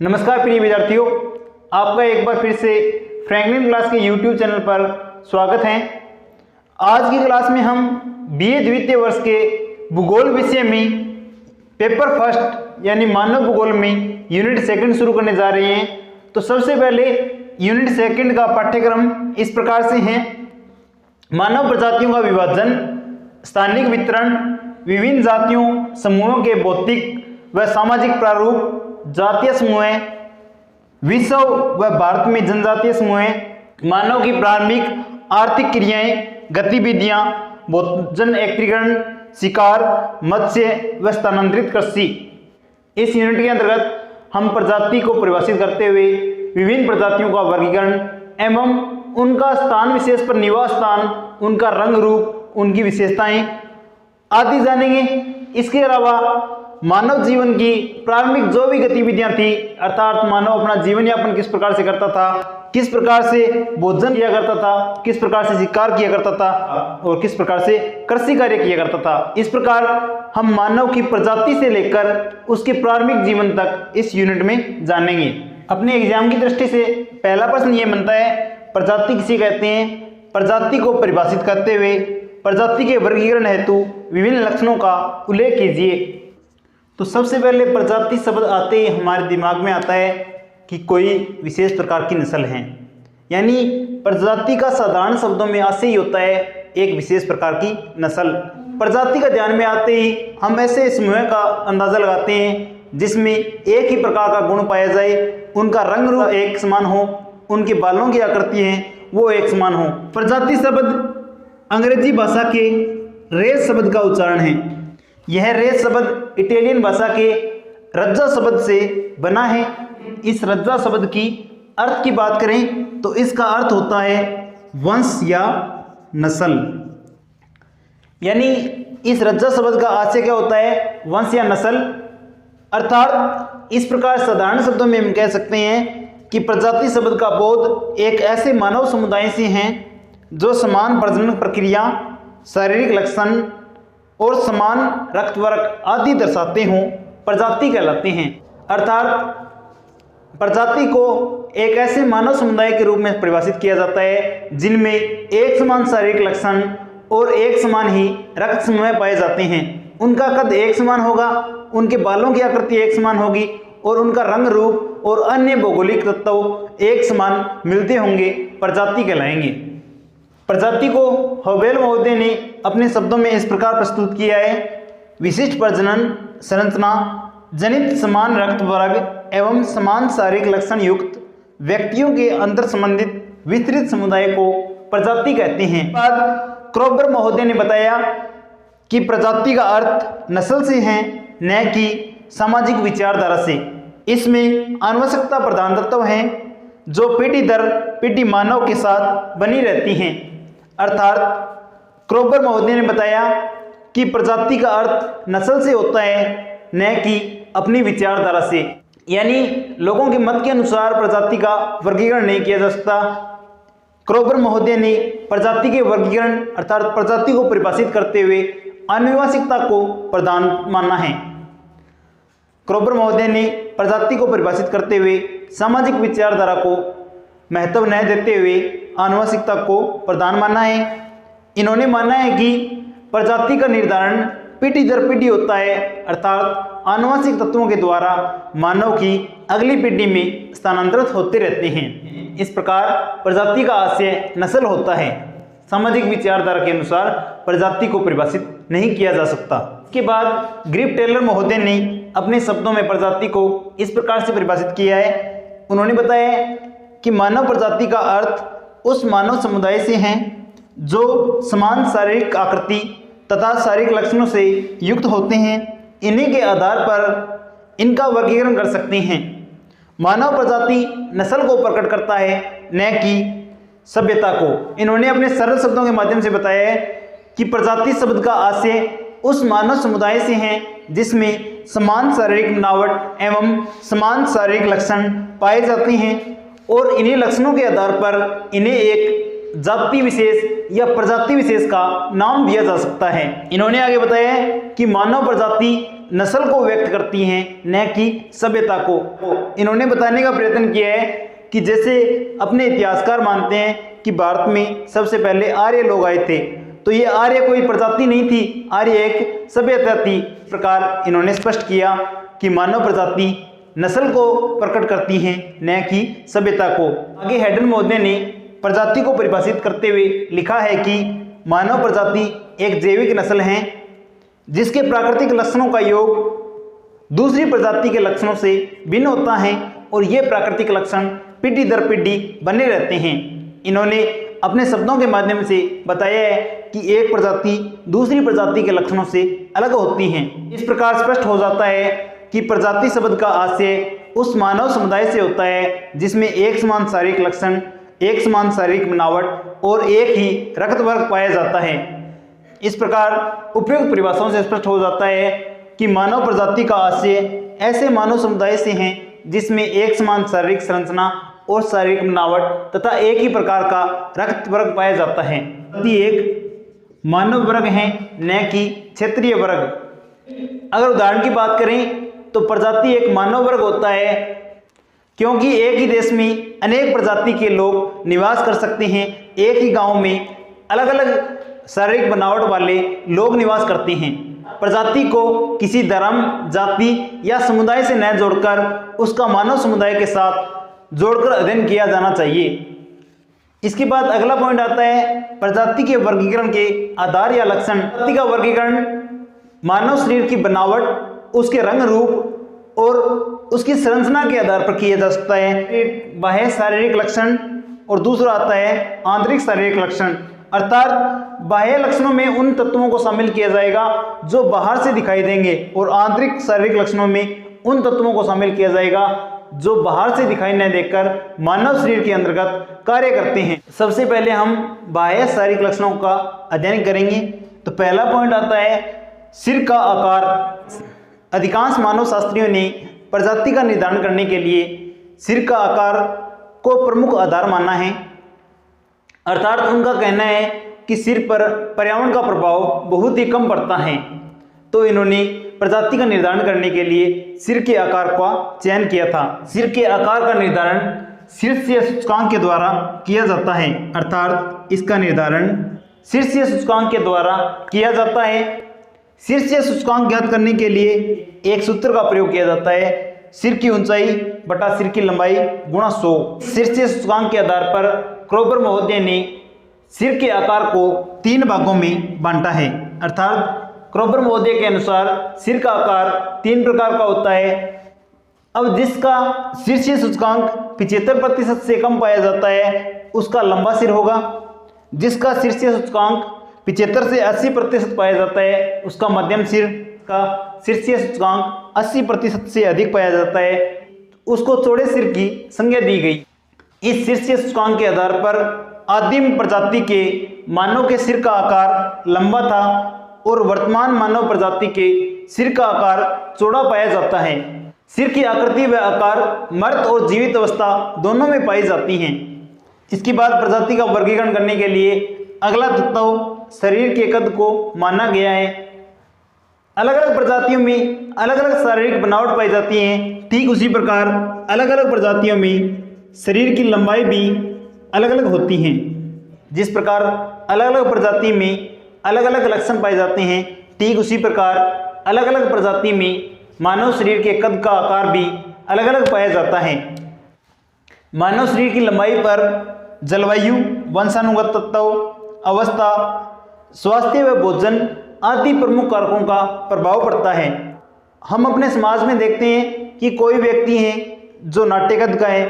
नमस्कार प्रिय विद्यार्थियों, आपका एक बार फिर से फ्रैंकलिन क्लास के YouTube चैनल पर स्वागत है। आज की क्लास में हम बीए द्वितीय वर्ष के भूगोल विषय में पेपर फर्स्ट यानी मानव भूगोल में यूनिट सेकंड शुरू करने जा रहे हैं। तो सबसे पहले यूनिट सेकंड का पाठ्यक्रम इस प्रकार से है। मानव प्रजातियों का विभाजन, स्थानिक वितरण, विभिन्न जातियों समूहों के भौतिक व सामाजिक प्रारूप, जातीय समूह, विश्व व भारत में जनजातीय समूह, मानव की प्रारंभिक आर्थिक क्रियाएं, गतिविधियां, भोजन एकत्रीकरण, शिकार, मत्स्य व स्थानांतरित कृषि। इस यूनिट के अंतर्गत हम प्रजाति को परिभाषित करते हुए विभिन्न प्रजातियों का वर्गीकरण एवं उनका स्थान विशेष पर निवास स्थान, उनका रंग रूप, उनकी विशेषताएं आदि जानेंगे। इसके अलावा मानव जीवन की प्रारंभिक जो भी गतिविधियां थी, अर्थात मानव अपना जीवन यापन किस प्रकार से करता था, किस प्रकार से भोजन किया करता था, किस प्रकार से शिकार किया करता था और किस प्रकार से कृषि कार्य किया करता था। इस प्रकार हम मानव की प्रजाति से लेकर उसके प्रारंभिक जीवन तक इस यूनिट में जानेंगे। अपने एग्जाम की दृष्टि से पहला प्रश्न ये बनता है, प्रजाति किसे कहते हैं? प्रजाति को परिभाषित करते हुए प्रजाति के वर्गीकरण हेतु विभिन्न लक्षणों का उल्लेख कीजिए। तो सबसे पहले प्रजाति शब्द आते ही हमारे दिमाग में आता है कि कोई विशेष प्रकार की नस्ल है, यानी प्रजाति का साधारण शब्दों में ऐसे ही होता है एक विशेष प्रकार की नस्ल। प्रजाति का ध्यान में आते ही हम ऐसे समूह का अंदाजा लगाते हैं जिसमें एक ही प्रकार का गुण पाया जाए, उनका रंग रूप एक समान हो, उनके बालों की आकृति है वो एक समान हो। प्रजाति शब्द अंग्रेजी भाषा के रेस शब्द का उच्चारण है। यह रेस शब्द इटालियन भाषा के रज्जा शब्द से बना है। इस रज्जा शब्द की अर्थ की बात करें तो इसका अर्थ होता है वंश या नस्ल, यानी इस रज्जा शब्द का आशय क्या होता है? वंश या नस्ल। अर्थात इस प्रकार साधारण शब्दों में हम कह सकते हैं कि प्रजाति शब्द का बोध एक ऐसे मानव समुदाय से हैं जो समान प्रजनन प्रक्रिया, शारीरिक लक्षण और समान रक्त वर्ग आदि दर्शाते हों, प्रजाति कहलाते हैं। अर्थात प्रजाति को एक ऐसे मानव समुदाय के रूप में परिभाषित किया जाता है जिनमें एक समान शारीरिक लक्षण और एक समान ही रक्त समूह पाए जाते हैं। उनका कद एक समान होगा, उनके बालों की आकृति एक समान होगी और उनका रंग रूप और अन्य भौगोलिक तत्व एक समान मिलते होंगे, प्रजाति कहलाएंगे। प्रजाति को हॉवेल महोदय ने अपने शब्दों में इस प्रकार प्रस्तुत किया है, विशिष्ट प्रजनन संरचना जनित समान रक्त वर्ग एवं समान शारीरिक लक्षण युक्त व्यक्तियों के अंतर संबंधित विस्तृत समुदाय को प्रजाति कहते हैं। बाद क्रोबर महोदय ने बताया कि प्रजाति का अर्थ नस्ल से है, न कि सामाजिक विचारधारा से। इसमें आवश्यकता प्रधान तत्व हैं जो पीढ़ी दर पीढ़ी मानव के साथ बनी रहती हैं। अर्थात क्रोबर महोदय ने बताया कि प्रजाति का अर्थ नस्ल से होता है, न कि अपनी विचारधारा से, यानी लोगों के मत के अनुसार प्रजाति का वर्गीकरण नहीं किया जा सकता। क्रोबर महोदय ने प्रजाति के वर्गीकरण अर्थात प्रजाति को परिभाषित करते हुए आनुवंशिकता को प्रधान माना है। क्रोबर महोदय ने प्रजाति को परिभाषित करते हुए सामाजिक विचारधारा को महत्व न देते हुए आनुवंशिकता को प्रधान माना है। इन्होंने माना है कि प्रजाति का निर्धारण पीढ़ी दर पीढ़ी होता है, अर्थात आनुवंशिक तत्वों के द्वारा मानव की अगली पीढ़ी में स्थानांतरित होते रहते हैं। इस प्रकार प्रजाति का आशय नस्ल होता है। सामाजिक विचारधारा के अनुसार प्रजाति को परिभाषित नहीं किया जा सकता। इसके बाद ग्रिफ टेलर महोदय ने अपने शब्दों में प्रजाति को इस प्रकार से परिभाषित किया है। उन्होंने बताया कि मानव प्रजाति का अर्थ उस मानव समुदाय से हैं जो समान शारीरिक आकृति तथा शारीरिक लक्षणों से युक्त होते हैं। इन्हीं के आधार पर इनका वर्गीकरण कर सकते हैं। मानव प्रजाति नस्ल को प्रकट करता है, न कि सभ्यता को। इन्होंने अपने सरल शब्दों के माध्यम से बताया है कि प्रजाति शब्द का आशय उस मानव समुदाय से हैं जिसमें समान शारीरिक बनावट एवं समान शारीरिक लक्षण पाए जाते हैं और इन्हीं लक्षणों के आधार पर इन्हें एक जाति विशेष या प्रजाति विशेष का नाम दिया जा सकता है। इन्होंने आगे बताया है कि मानव प्रजाति नस्ल को व्यक्त करती हैं, न कि सभ्यता को। इन्होंने बताने का प्रयत्न किया है कि जैसे अपने इतिहासकार मानते हैं कि भारत में सबसे पहले आर्य लोग आए थे, तो ये आर्य कोई प्रजाति नहीं थी, आर्य एक सभ्यता थी। इस प्रकार इन्होंने स्पष्ट किया कि मानव प्रजाति नस्ल को प्रकट करती हैं, न कि सभ्यता को। आगे हैडन महोदय ने प्रजाति को परिभाषित करते हुए लिखा है कि मानव प्रजाति एक जैविक नस्ल है जिसके प्राकृतिक लक्षणों का योग दूसरी प्रजाति के लक्षणों से भिन्न होता है और ये प्राकृतिक लक्षण पीढ़ी दर पीढ़ी बने रहते हैं। इन्होंने अपने शब्दों के माध्यम से बताया है कि एक प्रजाति दूसरी प्रजाति के लक्षणों से अलग होती है। इस प्रकार स्पष्ट हो जाता है कि प्रजाति शब्द का आशय उस मानव समुदाय से होता है जिसमें एक समान शारीरिक लक्षण, एक समान शारीरिक बनावट और एक ही रक्त वर्ग पाया जाता है। इस प्रकार उपयुक्त परिभाषाओं से स्पष्ट हो जाता है कि मानव प्रजाति का आशय ऐसे मानव समुदाय से हैं जिसमें एक समान शारीरिक संरचना और शारीरिक बनावट तथा एक ही प्रकार का रक्त वर्ग पाया जाता है। एक मानव वर्ग है, न कि क्षेत्रीय वर्ग। अगर उदाहरण की बात करें तो प्रजाति एक मानव वर्ग होता है क्योंकि एक ही देश में अनेक प्रजाति के लोग निवास कर सकते हैं। एक ही गांव में अलग अलग शारीरिक बनावट वाले लोग निवास करते हैं। प्रजाति को किसी धर्म, जाति या समुदाय से न जोड़कर उसका मानव समुदाय के साथ जोड़कर अध्ययन किया जाना चाहिए। इसके बाद अगला पॉइंट आता है प्रजाति के वर्गीकरण के आधार या लक्षण। प्रजाति का वर्गीकरण मानव शरीर की बनावट, उसके रंग रूप और उसकी संरचना के आधार पर किया जा सकता है। बाह्य शारीरिक लक्षण और दूसरा आता है आंतरिक शारीरिक लक्षण। अर्थात बाह्य लक्षणों में उन तत्वों को शामिल किया जाएगा जो बाहर से दिखाई देंगे और आंतरिक शारीरिक लक्षणों में उन तत्वों को शामिल किया जाएगा जो बाहर से दिखाई न देकर मानव शरीर के अंतर्गत कार्य करते हैं। सबसे पहले हम बाह्य शारीरिक लक्षणों का अध्ययन करेंगे। तो पहला पॉइंट आता है सिर का आकार। अधिकांश मानव शास्त्रियों ने प्रजाति का निर्धारण करने के लिए सिर का आकार को प्रमुख आधार माना है। अर्थात उनका कहना है कि सिर पर पर्यावरण का प्रभाव बहुत ही कम पड़ता है, तो इन्होंने प्रजाति का निर्धारण करने के लिए सिर के आकार का चयन किया था। सिर के आकार का निर्धारण शीर्षीय सूचकांक के द्वारा किया जाता है। अर्थात इसका निर्धारण शीर्षीय सूचकांक के द्वारा किया जाता है। शीर्षीय सूचकांक ज्ञात करने के लिए एक सूत्र का प्रयोग किया जाता है, सिर की ऊंचाई बटा सिर की लंबाई गुणा 100। शीर्षीय सूचकांक के आधार पर क्रोबर महोदय ने सिर के आकार को 3 भागों में बांटा है। अर्थात क्रोबर महोदय के अनुसार सिर का आकार 3 प्रकार का होता है। अब जिसका शीर्षीय सूचकांक 75% से कम पाया जाता है उसका लंबा सिर होगा। जिसका शीर्षीय सूचकांक 75 से 80% पाया जाता है उसका मध्यम सिर का शीर्षीय सूचकांक 80% से अधिक पाया जाता है उसको चौड़े सिर की संज्ञा दी गई। इस शीर्षीय सूचकांक के आधार पर आदिम प्रजाति के मानव के सिर का आकार लंबा था और वर्तमान मानव प्रजाति के सिर का आकार चौड़ा पाया जाता है। सिर की आकृति व आकार मृत और जीवित अवस्था दोनों में पाई जाती हैं। इसके बाद प्रजाति का वर्गीकरण करने के लिए अगला तत्व शरीर के कद को माना गया है। अलग अलग प्रजातियों में अलग अलग शारीरिक बनावट पाई जाती है। ठीक उसी प्रकार अलग अलग प्रजातियों में शरीर की लंबाई भी अलग अलग होती हैं। जिस प्रकार अलग अलग प्रजाति में अलग अलग लक्षण पाए जाते हैं, ठीक उसी प्रकार अलग अलग प्रजाति में मानव शरीर के कद का आकार भी अलग अलग पाया जाता है। मानव शरीर की लंबाई पर जलवायु, वंशानुगत तत्व, अवस्था, स्वास्थ्य व भोजन आदि प्रमुख कारकों का प्रभाव पड़ता है। हम अपने समाज में देखते हैं कि कोई व्यक्ति है जो नाट्य कद का है,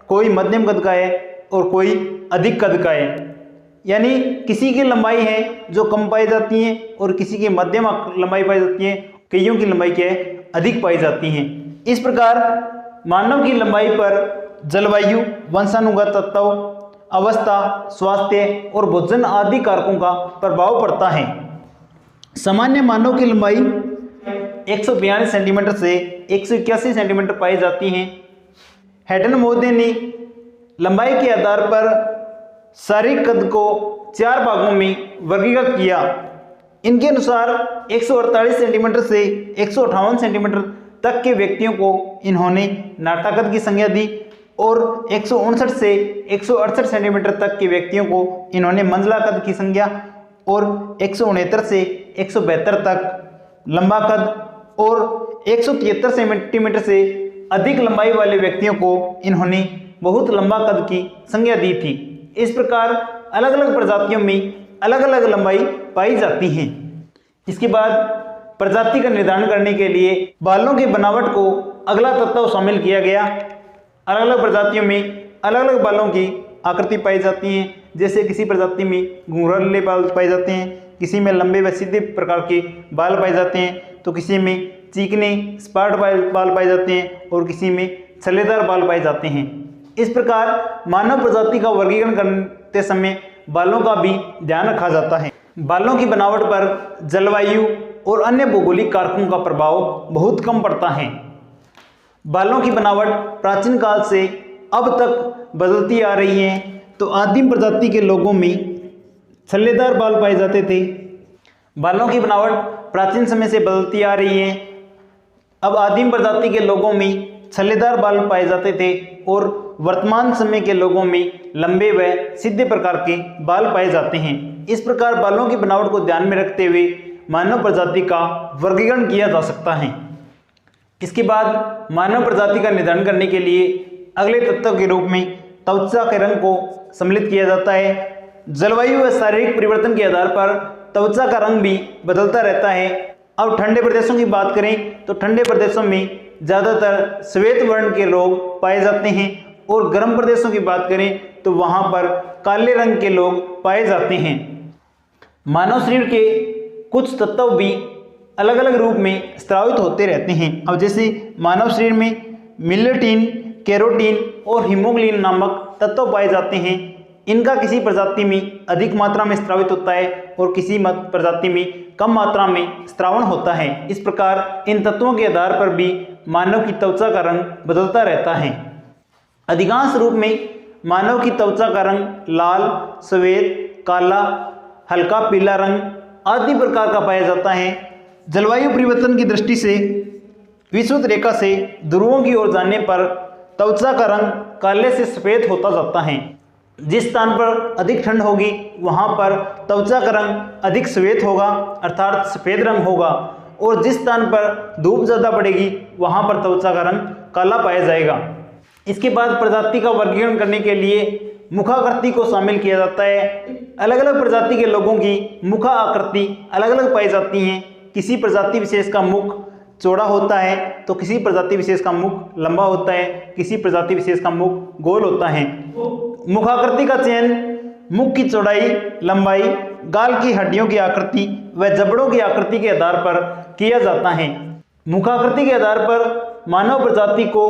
कोई मध्यम कद का है और कोई अधिक कद का है। यानी किसी की लंबाई है जो कम पाई जाती है और किसी की मध्यम लंबाई पाई जाती है, कईयों की लंबाई क्या है अधिक पाई जाती हैं। इस प्रकार मानव की लंबाई पर जलवायु, वंशानुगत तत्व, अवस्था, स्वास्थ्य और भोजन आदि कारकों का प्रभाव पड़ता है। सामान्य मानव की लंबाई 142 सेंटीमीटर से 181 सेंटीमीटर पाई जाती हैं। हैडन महोदय ने लंबाई के आधार पर शारीरिक कद को 4 भागों में वर्गीकृत किया। इनके अनुसार 148 सेंटीमीटर से 158 सेंटीमीटर तक के व्यक्तियों को इन्होंने नाटा कद की संज्ञा दी और 159 से 168 सेंटीमीटर तक के व्यक्तियों को इन्होंने मंझला कद की संज्ञा और 169 से 172 तक लंबा कद और 173 सेंटीमीटर से अधिक लंबाई वाले व्यक्तियों को इन्होंने बहुत लंबा कद की संज्ञा दी थी। इस प्रकार अलग अलग प्रजातियों में अलग अलग लंबाई पाई जाती हैं। इसके बाद प्रजाति का निर्धारण करने के लिए बालों की बनावट को अगला तत्व शामिल किया गया। अलग अलग प्रजातियों में अलग अलग बालों की आकृति पाई जाती हैं। जैसे किसी प्रजाति में घुंघराले बाल पाए जाते हैं, किसी में लंबे व सीधे प्रकार के बाल पाए जाते हैं, तो किसी में चिकने स्पार्ट बाल पाए जाते हैं और किसी में छल्लेदार बाल पाए जाते हैं। इस प्रकार मानव प्रजाति का वर्गीकरण करते समय बालों का भी ध्यान रखा जाता है। बालों की बनावट पर जलवायु और अन्य भौगोलिक कारकों का प्रभाव बहुत कम पड़ता है। बालों की बनावट प्राचीन काल से अब तक बदलती आ रही है। तो आदिम प्रजाति के लोगों में छल्लेदार बाल पाए जाते थे। बालों की बनावट प्राचीन समय से बदलती आ रही है। अब आदिम प्रजाति के लोगों में छल्लेदार बाल पाए जाते थे और वर्तमान समय के लोगों में लंबे व सीधे प्रकार के बाल पाए जाते हैं। इस प्रकार बालों की बनावट को ध्यान में रखते हुए मानव प्रजाति का वर्गीकरण किया जा सकता है। इसके बाद मानव प्रजाति का निर्धारण करने के लिए अगले तत्व के रूप में त्वचा के रंग को सम्मिलित किया जाता है। जलवायु व शारीरिक परिवर्तन के आधार पर त्वचा का रंग भी बदलता रहता है। अब ठंडे प्रदेशों की बात करें तो ठंडे प्रदेशों में ज़्यादातर श्वेत वर्ण के लोग पाए जाते हैं और गर्म प्रदेशों की बात करें तो वहाँ पर काले रंग के लोग पाए जाते हैं। मानव शरीर के कुछ तत्व भी अलग अलग रूप में स्रावित होते रहते हैं। अब जैसे मानव शरीर में मिलेटिन, कैरोटीन और हीमोग्लोबिन नामक तत्व पाए जाते हैं। इनका किसी प्रजाति में अधिक मात्रा में स्रावित होता है और किसी प्रजाति में कम मात्रा में स्रावण होता है। इस प्रकार इन तत्वों के आधार पर भी मानव की त्वचा का रंग बदलता रहता है। अधिकांश रूप में मानव की त्वचा का रंग लाल, सफेद, काला, हल्का पीला रंग आदि प्रकार का पाया जाता है। जलवायु परिवर्तन की दृष्टि से विषुवत रेखा से ध्रुवों की ओर जाने पर त्वचा का रंग काले से सफ़ेद होता जाता है। जिस स्थान पर अधिक ठंड होगी वहाँ पर त्वचा का रंग अधिक श्वेत होगा अर्थात सफ़ेद रंग होगा और जिस स्थान पर धूप ज़्यादा पड़ेगी वहाँ पर त्वचा का रंग काला पाया जाएगा। इसके बाद प्रजाति का वर्गीकरण करने के लिए मुखाकृति को शामिल किया जाता है। अलग अलग प्रजाति के लोगों की मुखा आकृति अलग अलग पाई जाती हैं। किसी प्रजाति विशेष का मुख चौड़ा होता है तो किसी प्रजाति विशेष का मुख लंबा होता है, किसी प्रजाति विशेष का मुख गोल होता है। मुखाकृति का चयन मुख की चौड़ाई, लंबाई, गाल की हड्डियों की आकृति व जबड़ों की आकृति के आधार पर किया जाता है। मुखाकृति के आधार पर मानव प्रजाति को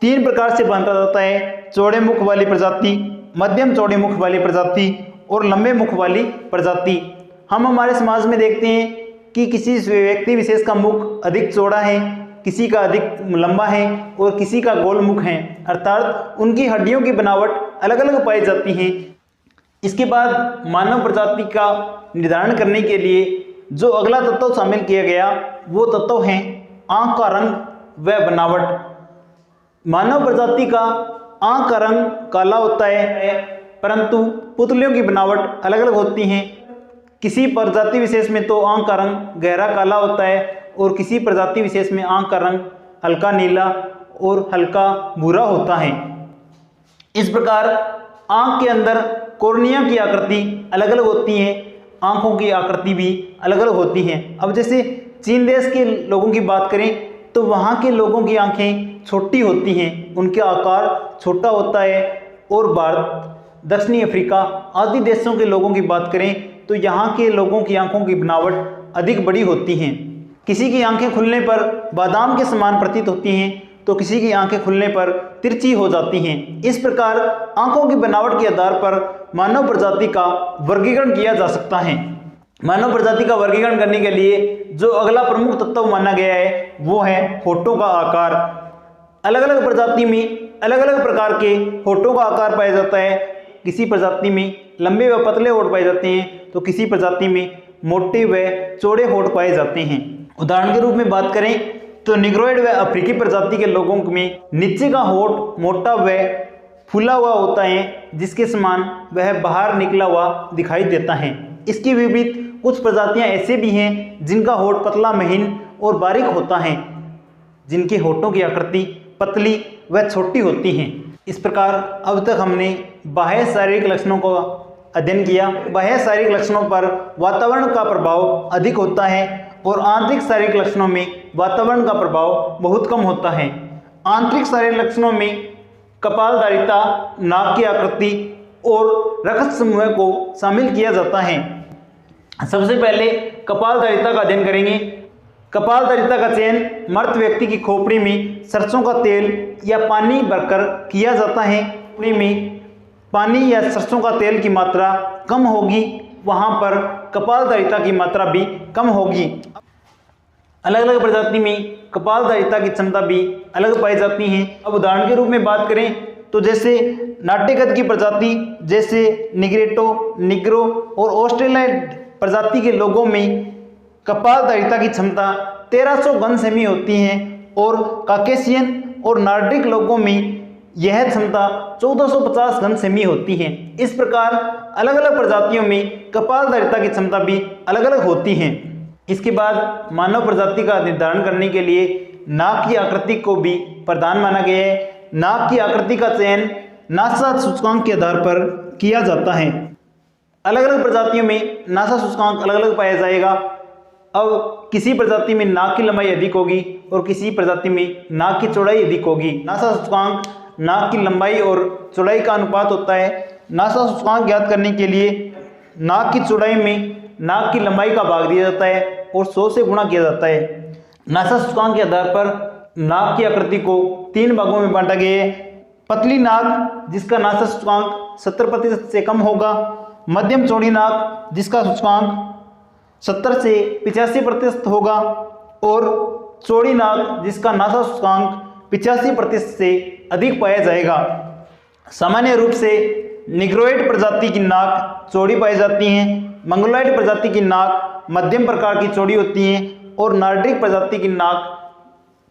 3 प्रकार से बांटा जाता है: चौड़े मुख वाली प्रजाति, मध्यम चौड़े मुख वाली प्रजाति और लंबे मुख वाली प्रजाति। हम हमारे समाज में देखते हैं कि किसी व्यक्ति विशेष का मुख अधिक चौड़ा है, किसी का अधिक लंबा है और किसी का गोल मुख है, अर्थात उनकी हड्डियों की बनावट अलग अलग पाई जाती है। इसके बाद मानव प्रजाति का निर्धारण करने के लिए जो अगला तत्व शामिल किया गया वो तत्व है आँख का रंग व बनावट। मानव प्रजाति का आँख का रंग काला होता है परंतु पुतलियों की बनावट अलग अलग होती हैं। किसी प्रजाति विशेष में तो आँख का रंग गहरा काला होता है और किसी प्रजाति विशेष में आँख का रंग हल्का नीला और हल्का भूरा होता है। इस प्रकार आँख के अंदर कॉर्निया की आकृति अलग अलग होती है, आँखों की आकृति भी अलग अलग होती हैं। अब जैसे चीन देश के लोगों की बात करें तो वहाँ के लोगों की आँखें छोटी होती हैं, उनका आकार छोटा होता है। और भारत, दक्षिणी अफ्रीका आदि देशों के लोगों की बात करें तो यहाँ के लोगों की आंखों की बनावट अधिक बड़ी होती हैं। किसी की आंखें खुलने पर बादाम के समान प्रतीत होती हैं तो किसी की आंखें खुलने पर तिरछी हो जाती हैं। इस प्रकार आंखों की बनावट के आधार पर मानव प्रजाति का वर्गीकरण किया जा सकता है। मानव प्रजाति का वर्गीकरण करने के लिए जो अगला प्रमुख तत्व माना गया है वो है होठों का आकार। अलग अलग प्रजाति में अलग अलग प्रकार के होठों का आकार पाया जाता है। किसी प्रजाति में लंबे व पतले होंठ पाए जाते हैं तो किसी प्रजाति में मोटे व चौड़े होंठ पाए जाते हैं। उदाहरण के रूप में बात करें तो निग्रोइड व अफ्रीकी प्रजाति के लोगों में नीचे का होंठ मोटा व फूला हुआ होता है, जिसके समान वह बाहर निकला हुआ दिखाई देता है। इसके विपरीत कुछ प्रजातियां ऐसे भी हैं जिनका होंठ पतला, महीन और बारीक होता है, जिनके होठों की आकृति पतली व छोटी होती है। इस प्रकार अब तक हमने बाह्य शारीरिक लक्षणों का अध्ययन किया। बाह्य शारीरिक लक्षणों पर वातावरण का प्रभाव अधिक होता है और आंतरिक शारीरिक लक्षणों में वातावरण का प्रभाव बहुत कम होता है। आंतरिक शारीरिक लक्षणों में कपालधारिता, नाक की आकृति और रक्त समूह को शामिल किया जाता है। सबसे पहले कपालधारिता का अध्ययन करेंगे। कपालधारिता का चयन मृत व्यक्ति की खोपड़ी में सरसों का तेल या पानी भरकर किया जाता है। खोपड़ी में पानी या सरसों का तेल की मात्रा कम होगी, वहां पर कपालधारिता की मात्रा भी कम होगी। अलग अलग प्रजाति में कपालधारिता की क्षमता भी अलग पाई जाती हैं। अब उदाहरण के रूप में बात करें तो जैसे नाट्यगत की प्रजाति जैसे निग्रेटो, निग्रो और ऑस्ट्रेलियाइड प्रजाति के लोगों में कपालधारिता की क्षमता 1300 घन सेमी होती है और काकेशियन और नॉर्डिक लोगों में यह क्षमता 1450 घन सेमी होती है। इस प्रकार अलग अलग प्रजातियों में कपालधारिता की क्षमता भी अलग अलग होती है। इसके बाद मानव प्रजाति का निर्धारण करने के लिए नाक की आकृति को भी प्रधान माना गया है। नाक की आकृति का चयन नासा सूचकांक के आधार पर किया जाता है। अलग अलग प्रजातियों में नासा सूचकांक अलग अलग पाया जाएगा। अब किसी प्रजाति में नाक की लंबाई अधिक होगी और किसी प्रजाति में नाक की चौड़ाई अधिक होगी। नासा सूचकांक नाक की लंबाई और चौड़ाई का अनुपात होता है। नासा सूचकांक ज्ञात करने के लिए नाक की चौड़ाई में नाक की लंबाई का भाग दिया जाता है और 100 से गुणा किया जाता है। नासा सूचकांक के आधार पर नाक की आकृति को 3 भागों में बांटा गया है। पतली नाक जिसका नासा सूचकांक 70% से कम होगा, मध्यम चौड़ी नाक जिसका सूचकांक 70 से 85% होगा और चौड़ी नाक जिसका नासा सूचकांक 85% से अधिक पाया जाएगा। सामान्य रूप से निग्रोइड प्रजाति की नाक चौड़ी पाई जाती है, मंगोलॉइड प्रजाति की नाक मध्यम प्रकार की चौड़ी होती है और नॉर्डिक प्रजाति की नाक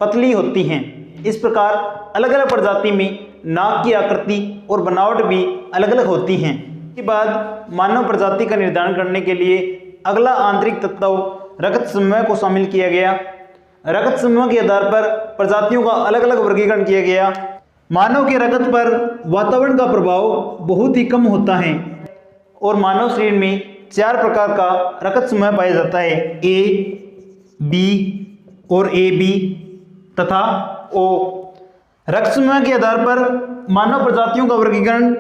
पतली होती हैं। इस प्रकार अलग अलग प्रजाति में नाक की आकृति और बनावट भी अलग अलग होती हैं। इसके बाद मानव प्रजाति का निर्धारण करने के लिए अगला आंतरिक तत्व रक्त समूह को शामिल किया गया। रक्त समूह के आधार पर प्रजातियों का अलग अलग वर्गीकरण किया गया। मानव के रक्त पर वातावरण का प्रभाव बहुत ही कम होता है और मानव शरीर में 4 प्रकार का रक्त समूह पाया जाता है, ए, बी और ए बी तथा ओ। रक्त समूह के आधार पर मानव प्रजातियों का वर्गीकरण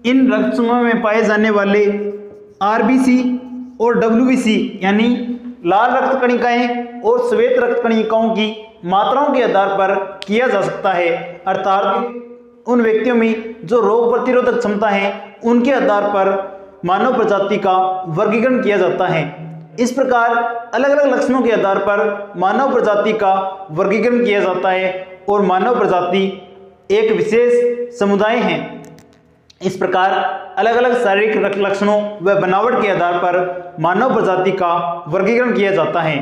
इन रक्त समूह में पाए जाने वाले आरबीसी और डब्ल्यूबीसी यानी लाल रक्त कणिकाएं और श्वेत रक्त कणिकाओं की मात्राओं के आधार पर किया जा सकता है। अर्थात उन व्यक्तियों में जो रोग प्रतिरोधक क्षमता है उनके आधार पर मानव प्रजाति का वर्गीकरण किया जाता है। इस प्रकार अलग अलग लक्षणों के आधार पर मानव प्रजाति का वर्गीकरण किया जाता है और मानव प्रजाति एक विशेष समुदाय है। इस प्रकार अलग अलग शारीरिक लक्षणों व बनावट के आधार पर मानव प्रजाति का वर्गीकरण किया जाता है।